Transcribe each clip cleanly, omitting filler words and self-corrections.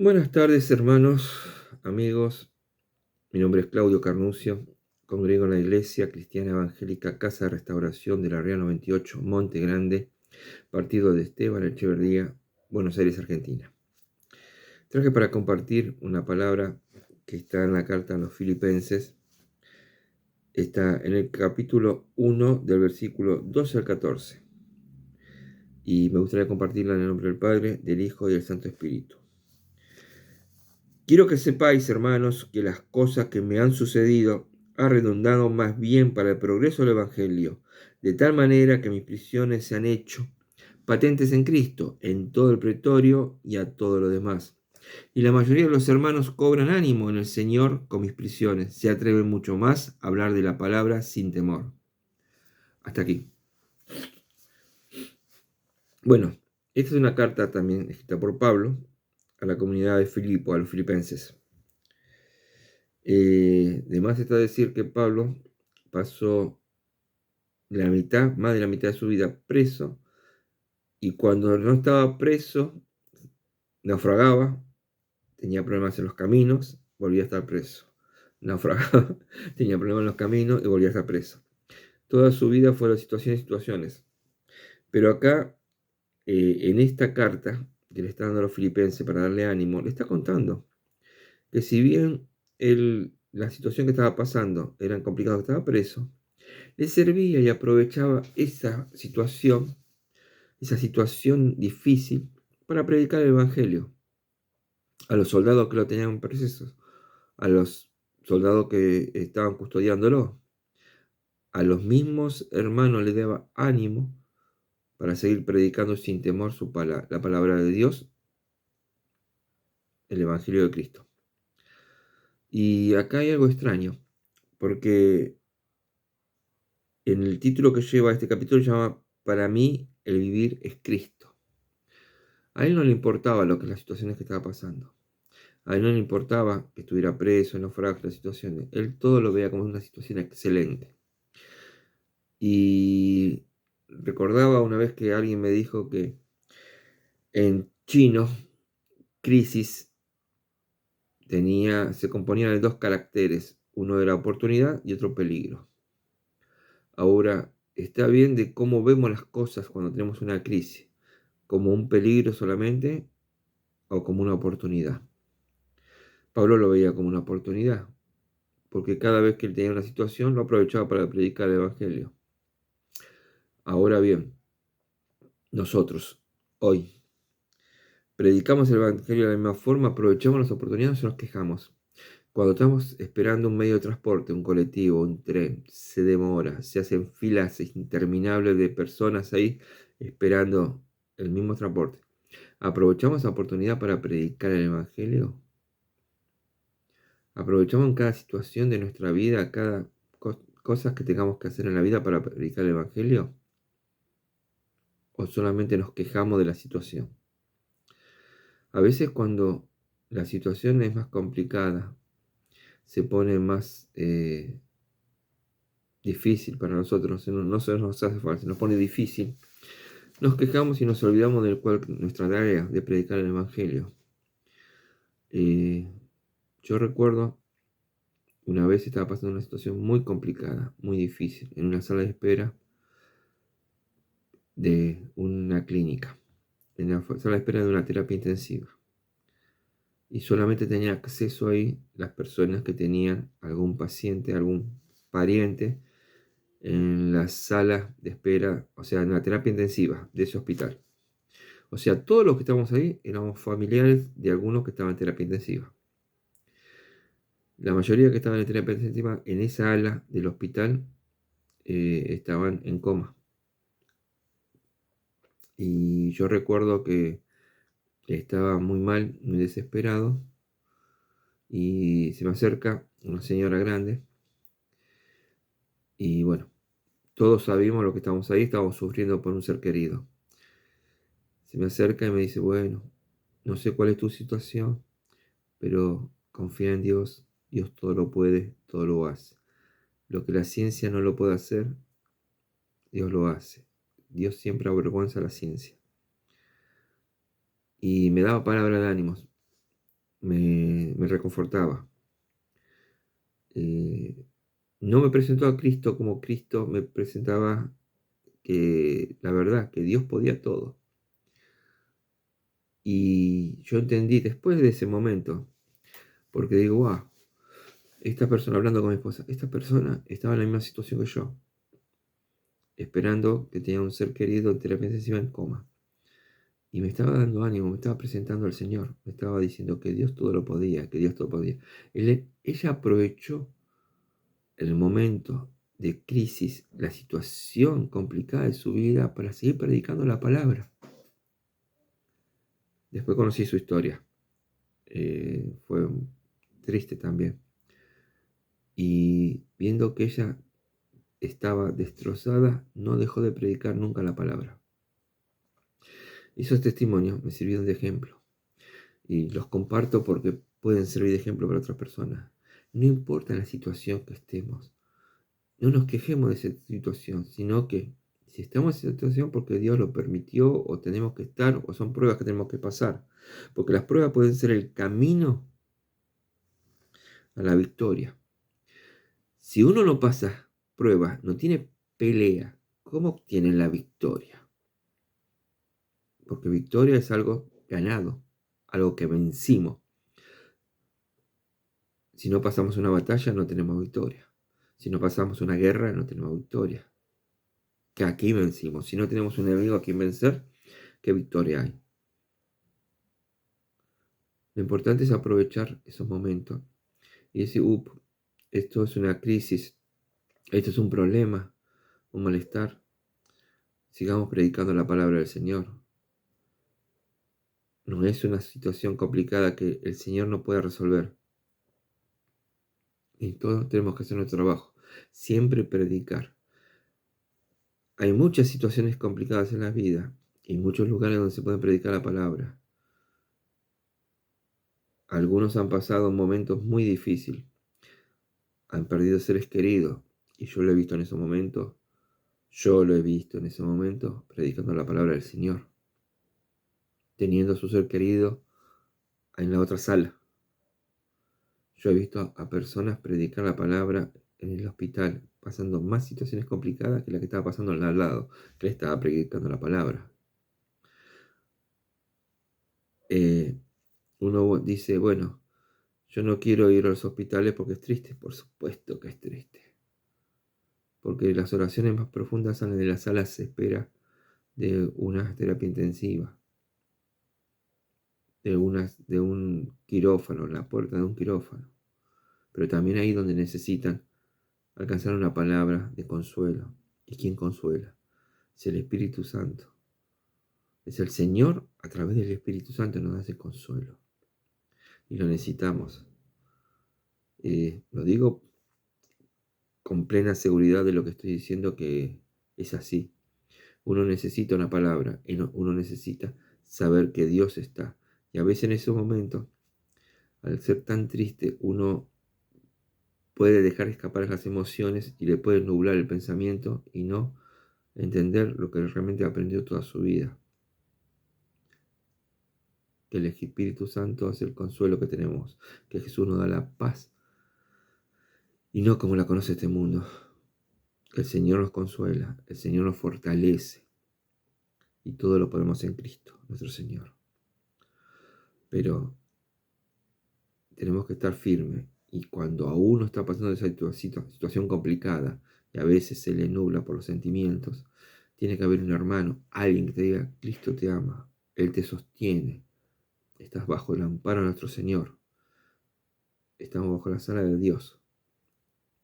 Buenas tardes, hermanos, amigos. Mi nombre es Claudio Carnuccio. Congrego en la Iglesia Cristiana Evangélica Casa de Restauración de la Real 98, Monte Grande, partido de Esteban Echeverría, Buenos Aires, Argentina. Traje para compartir una palabra que está en la carta a los Filipenses. Está en el capítulo 1 del versículo 12 al 14. Y me gustaría compartirla en el nombre del Padre, del Hijo y del Santo Espíritu. Quiero que sepáis, hermanos, que las cosas que me han sucedido han redundado más bien para el progreso del Evangelio, de tal manera que mis prisiones se han hecho patentes en Cristo, en todo el pretorio y a todo lo demás. Y la mayoría de los hermanos cobran ánimo en el Señor con mis prisiones, se atreven mucho más a hablar de la palabra sin temor. Hasta aquí. Bueno, esta es una carta también escrita por Pablo a la comunidad de Filipo, a los filipenses. De más está decir que Pablo pasó la mitad, más de la mitad de su vida preso, y cuando no estaba preso, naufragaba, tenía problemas en los caminos, volvía a estar preso. Naufragaba, tenía problemas en los caminos y volvía a estar preso. Toda su vida fueron situaciones y situaciones. Pero acá, en esta carta que le está dando a los filipenses para darle ánimo, le está contando que si bien la situación que estaba pasando era complicada, estaba preso, le servía y aprovechaba esa situación difícil para predicar el Evangelio a los soldados que lo tenían presos, a los soldados que estaban custodiándolo, a los mismos hermanos les daba ánimo para seguir predicando sin temor la palabra de Dios, el Evangelio de Cristo. Y acá hay algo extraño, porque en el título que lleva este capítulo se llama Para mí el vivir es Cristo. A él no le importaba las situaciones que estaba pasando. A él no le importaba que estuviera preso, naufragio, las situaciones. Él todo lo veía como una situación excelente. Y recordaba una vez que alguien me dijo que en chino, crisis se componía de dos caracteres. Uno era oportunidad y otro peligro. Ahora, está bien de cómo vemos las cosas cuando tenemos una crisis. Como un peligro solamente o como una oportunidad. Pablo lo veía como una oportunidad, porque cada vez que él tenía una situación lo aprovechaba para predicar el Evangelio. Ahora bien, nosotros, hoy, predicamos el Evangelio de la misma forma, aprovechamos las oportunidades o nos quejamos. Cuando estamos esperando un medio de transporte, un colectivo, un tren, se demora, se hacen filas interminables de personas ahí esperando el mismo transporte. ¿Aprovechamos la oportunidad para predicar el Evangelio? ¿Aprovechamos en cada situación de nuestra vida, cada cosas que tengamos que hacer en la vida para predicar el Evangelio? ¿O solamente nos quejamos de la situación? A veces cuando la situación es más complicada, se pone más difícil para nosotros, no se nos hace fácil, se nos pone difícil, nos quejamos y nos olvidamos de nuestra tarea de predicar el Evangelio. Yo recuerdo una vez estaba pasando una situación muy complicada, muy difícil, en una sala de espera de una clínica, en la sala de espera de una terapia intensiva. Y solamente tenía acceso ahí las personas que tenían algún paciente, algún pariente en la sala de espera, o sea, en la terapia intensiva de ese hospital. O sea, todos los que estábamos ahí éramos familiares de algunos que estaban en terapia intensiva. La mayoría que estaban en terapia intensiva en esa ala del hospital estaban en coma. Y yo recuerdo que estaba muy mal, muy desesperado, y se me acerca una señora grande, y bueno, todos sabíamos lo que estábamos ahí, estábamos sufriendo por un ser querido. Se me acerca y me dice, bueno, no sé cuál es tu situación, pero confía en Dios, Dios todo lo puede, todo lo hace. Lo que la ciencia no lo puede hacer, Dios lo hace. Dios siempre avergüenza a la ciencia. Y me daba palabra de ánimos. me reconfortaba. No me presentó a Cristo como Cristo me presentaba que la verdad, que Dios podía todo. Y yo entendí después de ese momento, porque digo, wow, esta persona, hablando con mi esposa, esta persona estaba en la misma situación que yo, esperando que tenía un ser querido en terapia intensiva en coma. Y me estaba dando ánimo, me estaba presentando al Señor, me estaba diciendo que Dios todo lo podía, que Dios todo podía. Ella aprovechó el momento de crisis, la situación complicada de su vida para seguir predicando la palabra. Después conocí su historia. Fue triste también. Y viendo que ella estaba destrozada, no dejó de predicar nunca la palabra. Esos testimonios me sirvieron de ejemplo. Y los comparto porque pueden servir de ejemplo para otras personas. No importa la situación que estemos. No nos quejemos de esa situación, sino que si estamos en esa situación porque Dios lo permitió o tenemos que estar o son pruebas que tenemos que pasar. Porque las pruebas pueden ser el camino a la victoria. Si uno no pasa pruebas, no tiene pelea, ¿cómo obtiene la victoria? Porque victoria es algo ganado, algo que vencimos. Si no pasamos una batalla, no tenemos victoria. Si no pasamos una guerra, no tenemos victoria. Que aquí vencimos. Si no tenemos un enemigo a quien vencer, ¿qué victoria hay? Lo importante es aprovechar esos momentos y decir, esto es una crisis, esto es un problema, un malestar. Sigamos predicando la palabra del Señor. No es una situación complicada que el Señor no pueda resolver. Y todos tenemos que hacer nuestro trabajo. Siempre predicar. Hay muchas situaciones complicadas en la vida y muchos lugares donde se puede predicar la palabra. Algunos han pasado momentos muy difíciles. Han perdido seres queridos. Y yo lo he visto en esos momentos. Yo lo he visto en ese momento predicando la palabra del Señor. Teniendo a su ser querido en la otra sala. Yo he visto a personas predicar la palabra en el hospital, pasando más situaciones complicadas que la que estaba pasando al lado, que le estaba predicando la palabra. Uno dice, bueno, yo no quiero ir a los hospitales porque es triste. Por supuesto que es triste. Porque las oraciones más profundas salen de las salas de espera de una terapia intensiva, de un quirófano, en la puerta de un quirófano. Pero también ahí donde necesitan alcanzar una palabra de consuelo. ¿Y quién consuela? Es el Espíritu Santo. Es el Señor a través del Espíritu Santo nos da ese consuelo. Y lo necesitamos. Lo digo con plena seguridad de lo que estoy diciendo que es así. Uno necesita una palabra y uno necesita saber que Dios está. Y a veces en esos momentos, al ser tan triste, uno puede dejar escapar las emociones y le puede nublar el pensamiento y no entender lo que realmente aprendió toda su vida. Que el Espíritu Santo es el consuelo que tenemos, que Jesús nos da la paz y no como la conoce este mundo. Que el Señor nos consuela, el Señor nos fortalece y todo lo podemos en Cristo, nuestro Señor. Pero tenemos que estar firmes y cuando a uno está pasando esa situación complicada y a veces se le nubla por los sentimientos, tiene que haber un hermano, alguien que te diga, Cristo te ama, Él te sostiene, estás bajo el amparo de nuestro Señor, estamos bajo la sala de Dios,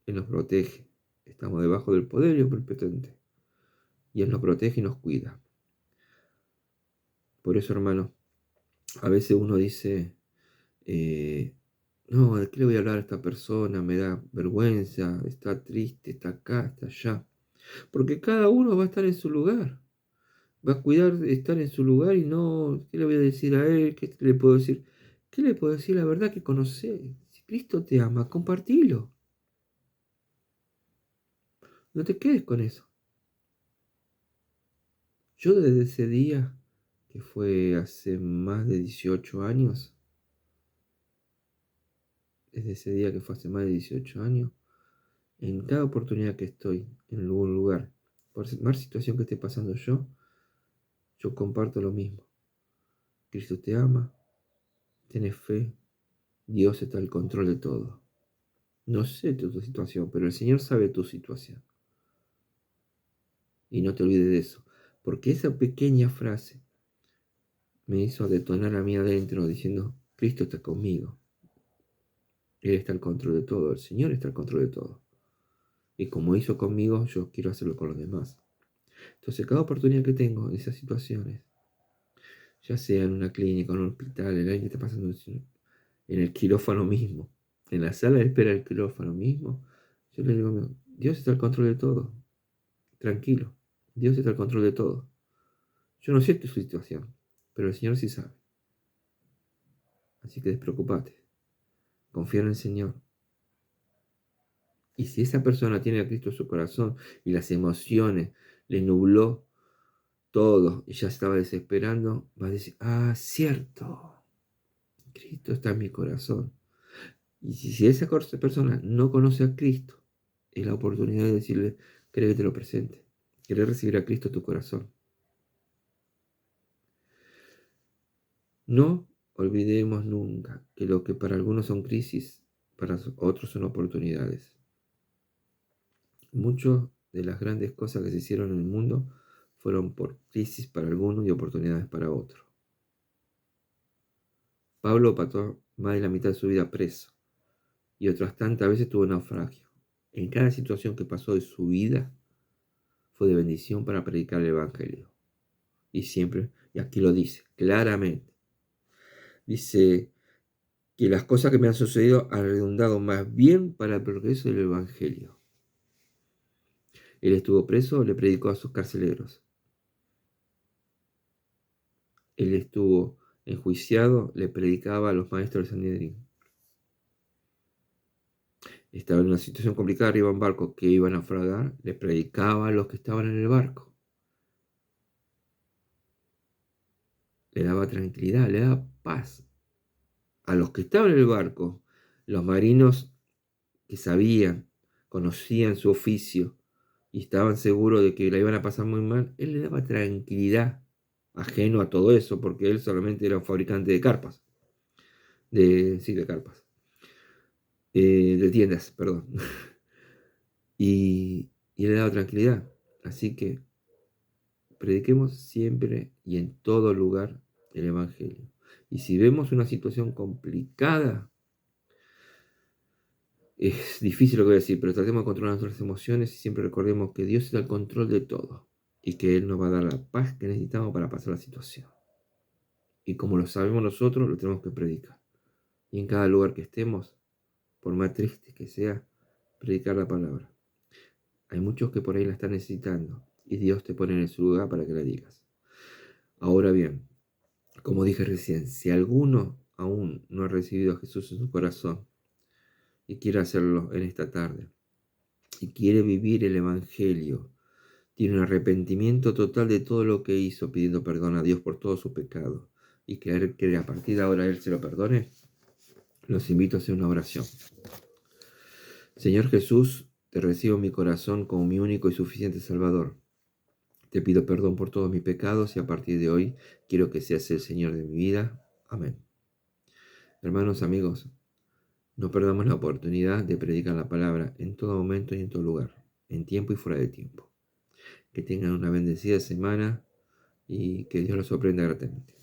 Él nos protege, estamos debajo del poder y omnipotente y Él nos protege y nos cuida. Por eso, hermano, a veces uno dice, no, ¿de qué le voy a hablar a esta persona? Me da vergüenza, está triste, está acá, está allá. Porque cada uno va a estar en su lugar. Va a cuidar de estar en su lugar y no, ¿qué le voy a decir a él? ¿Qué le puedo decir? ¿Qué le puedo decir? La verdad que conoce. Si Cristo te ama, compartilo. No te quedes con eso. Yo desde ese día, que fue hace más de 18 años, desde ese día que fue hace más de 18 años, en cada oportunidad que estoy en algún lugar, por más situación que esté pasando yo comparto lo mismo. Cristo te ama, tienes fe, Dios está al control de todo. No sé tu situación, pero el Señor sabe tu situación. Y no te olvides de eso, porque esa pequeña frase me hizo detonar a mí adentro diciendo, Cristo está conmigo. Él está al control de todo, el Señor está al control de todo. Y como hizo conmigo, yo quiero hacerlo con los demás. Entonces, cada oportunidad que tengo en esas situaciones, ya sea en una clínica, en un hospital, en alguien que está pasando en el quirófano mismo, en la sala de espera del quirófano mismo, yo le digo, Dios está al control de todo. Tranquilo, Dios está al control de todo. Yo no sé tu situación, pero el Señor sí sabe. Así que despreocúpate, confía en el Señor. Y si esa persona tiene a Cristo en su corazón y las emociones le nubló todo y ya estaba desesperando, va a decir, cierto, Cristo está en mi corazón. Y si esa persona no conoce a Cristo, es la oportunidad de decirle, quiere que te lo presente, quiere recibir a Cristo en tu corazón. No olvidemos nunca que lo que para algunos son crisis, para otros son oportunidades. Muchas de las grandes cosas que se hicieron en el mundo fueron por crisis para algunos y oportunidades para otros. Pablo pasó más de la mitad de su vida preso y otras tantas veces tuvo naufragio. En cada situación que pasó de su vida fue de bendición para predicar el Evangelio. Y siempre, y aquí lo dice claramente, dice que las cosas que me han sucedido han redundado más bien para el progreso del Evangelio. Él estuvo preso, le predicó a sus carceleros. Él estuvo enjuiciado, le predicaba a los maestros del Sanedrín. Estaba en una situación complicada arriba en un barco que iban a naufragar, le predicaba a los que estaban en el barco. Le daba tranquilidad, le daba paz. A los que estaban en el barco, los marinos que sabían, conocían su oficio y estaban seguros de que la iban a pasar muy mal, él le daba tranquilidad, ajeno a todo eso, porque él solamente era un fabricante de carpas, de carpas, de tiendas, perdón. y le daba tranquilidad. Así que prediquemos siempre y en todo lugar el Evangelio. Y si vemos una situación complicada, es difícil lo que voy a decir, pero tratemos de controlar nuestras emociones y siempre recordemos que Dios está al control de todo y que Él nos va a dar la paz que necesitamos para pasar la situación. Y como lo sabemos nosotros, lo tenemos que predicar. Y en cada lugar que estemos, por más triste que sea, predicar la palabra. Hay muchos que por ahí la están necesitando y Dios te pone en su lugar para que la digas. Ahora bien, como dije recién, si alguno aún no ha recibido a Jesús en su corazón y quiere hacerlo en esta tarde y quiere vivir el Evangelio, tiene un arrepentimiento total de todo lo que hizo, pidiendo perdón a Dios por todo su pecado y creer que a partir de ahora Él se lo perdone, los invito a hacer una oración. Señor Jesús, te recibo en mi corazón como mi único y suficiente Salvador. Te pido perdón por todos mis pecados y a partir de hoy quiero que seas el Señor de mi vida. Amén. Hermanos, amigos, no perdamos la oportunidad de predicar la palabra en todo momento y en todo lugar, en tiempo y fuera de tiempo. Que tengan una bendecida semana y que Dios los sorprenda gratamente.